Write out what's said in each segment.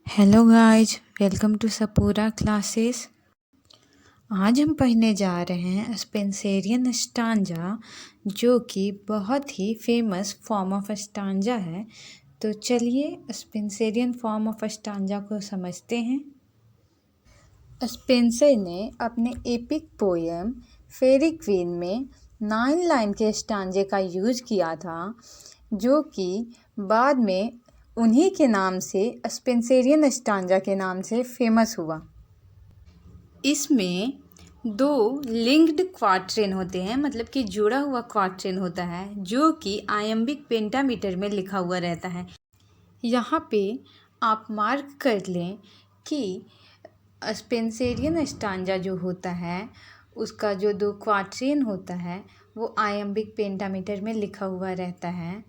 Hello guys, welcome to सपूरा classes. आज हम पढ़ने जा रहे हैं स्पेंसेरियन स्टांजा, जो कि बहुत ही फेमस फॉर्म ऑफ स्टांजा है। तो चलिए स्पेंसेरियन फॉर्म ऑफ स्टांजा को समझते हैं। स्पेंसर ने अपने एपिक पोएम फेरी क्वीन में 9 लाइन के स्टांजे का यूज किया था, जो कि बाद में उन्हीं के नाम से स्पेंसेरियन स्टांजा के नाम से फेमस हुआ। इसमें 2 लिंक्ड क्वार्ट्रेन होते हैं, मतलब कि जुड़ा हुआ क्वार्ट्रेन होता है, जो कि आयम्बिक पेंटामीटर में लिखा हुआ रहता है। यहाँ पे आप मार्क कर लें कि स्पेंसेरियन स्टांजा जो होता है उसका जो 2 क्वार्ट्रेन होता है वो आयम्बिक पेंटामीटर में लिखा हुआ रहता है।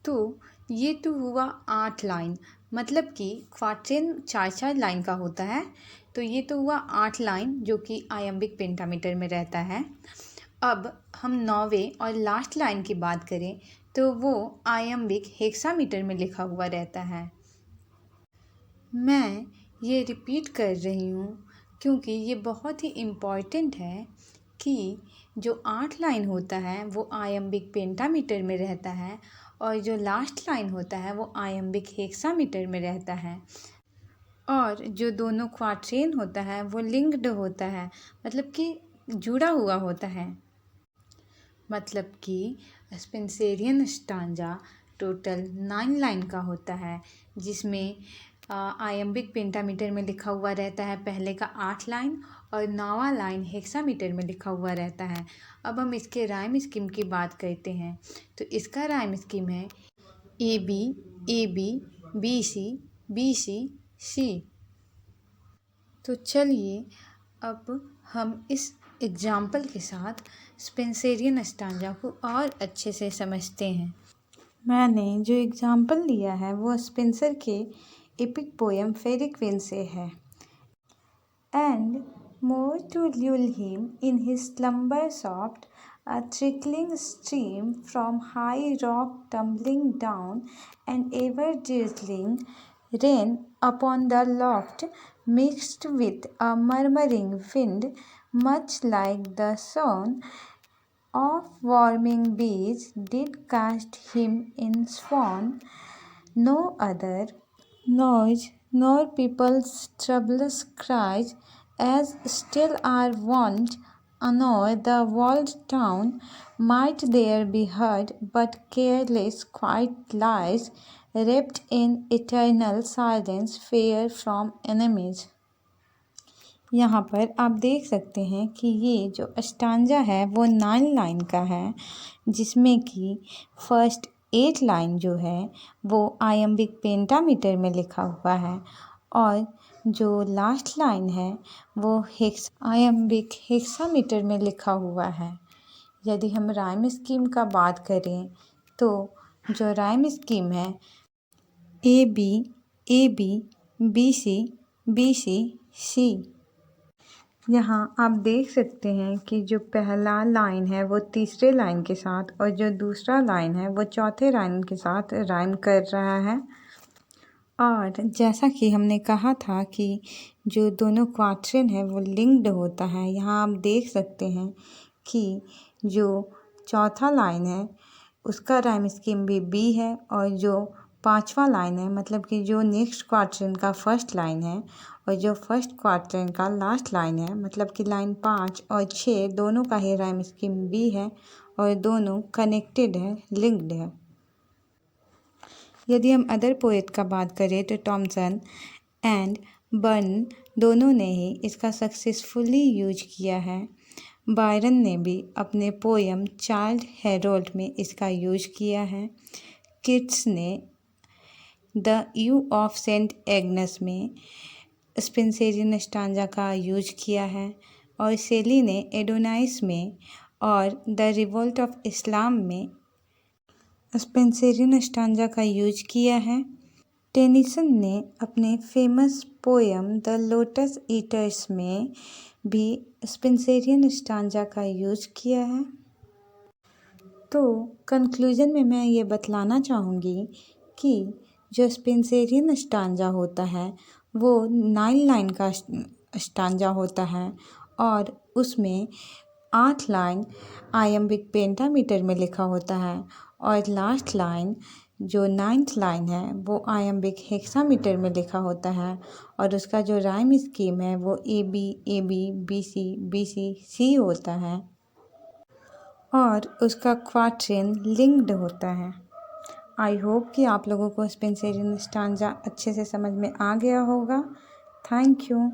तो ये तो हुआ 8 लाइन, मतलब कि क्वार्ट्रेन 4-4 लाइन का होता है। तो ये तो हुआ 8 लाइन जो कि आयम्बिक पेंटामीटर में रहता है। अब हम 9वें और लास्ट लाइन की बात करें तो वो आयम्बिक हेक्सामीटर में लिखा हुआ रहता है। मैं ये रिपीट कर रही हूँ क्योंकि ये बहुत ही इम्पॉर्टेंट है कि जो 8 लाइन होता है वो आयम्बिक पेंटामीटर में रहता है और जो लास्ट लाइन होता है वो आयम्बिक हेक्सामीटर में रहता है। और जो दोनों क्वार्ट्रेन होता है वो लिंक्ड होता है, मतलब कि जुड़ा हुआ होता है। मतलब कि स्पेंसेरियन स्टांजा टोटल 9 लाइन का होता है, जिसमें आयम्बिक पेंटामीटर में लिखा हुआ रहता है पहले का 8 लाइन और 9वां लाइन हेक्सामीटर में लिखा हुआ रहता है। अब हम इसके राइम स्कीम की बात करते हैं। तो इसका राइम स्कीम है A B A B B C B C C. तो चलिए अब हम इस एग्जाम्पल के साथ स्पेंसेरियन स्टांजा को और अच्छे से समझते हैं। मैंने जो एग्जाम्पल लिया है वो स्पेंसर के एपिक पोएम फेरी क्वीन से है। And more to lull him in his slumber soft, a trickling stream from high rock tumbling down, and ever drizzling rain upon the loft, mixed with a murmuring wind, much like the sound of warming bees, did cast him in swoon. No other noise nor people's troublous cries, as still are wont, nor the walled town, might there be heard, but careless quiet lies, wrapped in eternal silence, fair from enemies। यहाँ पर आप देख सकते हैं कि ये जो stanza है वो 9 लाइन का है, जिसमें कि फर्स्ट 8 लाइन जो है वो आयम्बिक पेंटामीटर में लिखा हुआ है और जो लास्ट लाइन है वो आयम्बिक हेक्सामीटर में लिखा हुआ है। यदि हम राइम स्कीम का बात करें तो जो राइम स्कीम है ए बी बी सी सी। यहाँ आप देख सकते हैं कि जो पहला लाइन है वो तीसरे लाइन के साथ और जो दूसरा लाइन है वो चौथे लाइन के साथ राइम कर रहा है। और जैसा कि हमने कहा था कि जो दोनों क्वार्ट्रेन है वो लिंक्ड होता है, यहाँ आप देख सकते हैं कि जो चौथा लाइन है उसका राइम स्कीम भी बी है और जो 5वां लाइन है, मतलब कि जो नेक्स्ट क्वार्ट्रेन का फर्स्ट लाइन है और जो फर्स्ट क्वार्ट्रेन का लास्ट लाइन है, मतलब कि लाइन 5 और 6 दोनों का ही राइम स्कीम बी है और दोनों कनेक्टेड है, लिंक्ड है। यदि हम अदर पोएट का बात करें तो टॉमसन एंड बर्न दोनों ने ही इसका सक्सेसफुली यूज किया है। बायरन ने भी अपने पोएम चाइल्ड हेरोल्ड में इसका यूज किया है। किट्स ने the eve of saint Agnes में स्पेंसेरियन स्टांजा का यूज किया है और सेली ने एडोनाइस में और द रिवोल्ट ऑफ इस्लाम में स्पेंसेरियन स्टांजा का यूज किया है। टेनिसन ने अपने famous poem the lotus eaters में भी स्पेंसेरियन स्टांजा का यूज किया है। तो कंक्लूजन में मैं ये बतलाना चाहूँगी कि जो स्पेंसेरियन स्टांजा होता है वो 9 लाइन का स्टांजा होता है और उसमें 8 लाइन आयम्बिक पेंटामीटर में लिखा होता है और लास्ट लाइन जो 9th लाइन है वो आयम्बिक हेक्सामीटर में लिखा होता है और उसका जो राइम स्कीम है वो AB AB BC BC C होता है और उसका क्वाट्रेन लिंक्ड होता है। आई होप कि आप लोगों को स्पेंसेरियन स्टांजा अच्छे से समझ में आ गया होगा। Thank you.